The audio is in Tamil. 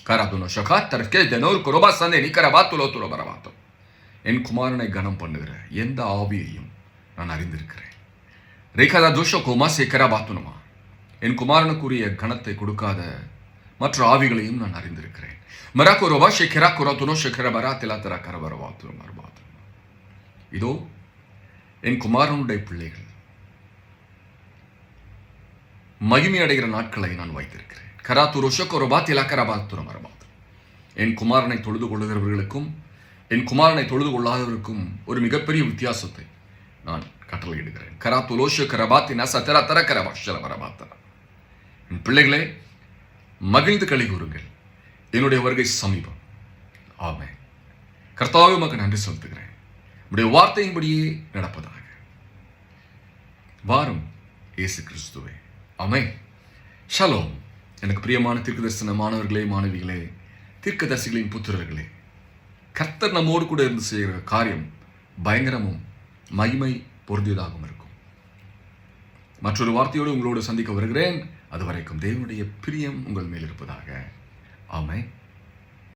கராதுனோ ஷகாத்தர்கே தெனோர் குரோபா சந்தே நீ கரபாத்துலோ துலோ பரபாத்தோ. என் குமாரனை கனம் பண்ணுகிற எந்த ஆவியையும் நான் அறிந்திருக்கிறேன். ரேகாதா தோஷோ கோமா சேக்கரா பாத்துனுமா. என் குமாரனுக்குரிய கணத்தை கொடுக்காத மற்ற ஆவிகளையும் நான் அறிந்திருக்கிறேன். மராக்குரோவா ஷேக்கரா குரோத்துனோ ஷேக்கர பரா திலாத்தரா கரபரவாத்துனோ மரபாத்து. இதோ என் குமாரனுடைய பிள்ளைகள் மகிமை அடைகிற நாட்களை நான் வைத்திருக்கிறேன். கராத்துரோ ஷோக்கரோபா திலாக்கரபாத்துனோ மரபாத்து. என் குமாரனை தொழுது கொள்ளுகிறவர்களுக்கும் என் குமாரனை தொழுது கொள்ளாதவருக்கும் ஒரு மிகப்பெரிய வித்தியாசத்தை நான் கட்டளையிடுகிறேன். கராத்துலோஷ கரபாத்தினா சத்தரா தர கரபாஷல வரபாத்தரா. என் பிள்ளைகளே, மகிழ்ந்து களி கூறுங்கள், என்னுடைய வருகை சமீபம். ஆமே. கர்த்தாவே உமக்கு நன்றி செலுத்துகிறேன். உடைய வார்த்தையின்படியே நடப்பதாக. வாரும் இயேசு கிறிஸ்துவே. ஆமே. ஷலோம். எனக்கு பிரியமான தீர்க்கதரிசன மாணவர்களே, மாணவிகளே, தீர்க்கதரிசிகளின் புத்திரர்களே, கர்த்தர் நம்மோடு கூட இருந்து செய்கிற காரியம் பயங்கரமும் மகிமை பொருந்தியதாகவும் இருக்கும். மற்றொரு வார்த்தையோடு உங்களோடு சந்திக்க வருகிறேன். அதுவரைக்கும் தேவனுடைய பிரியம் உங்கள் மேல் இருப்பதாக. ஆமென்.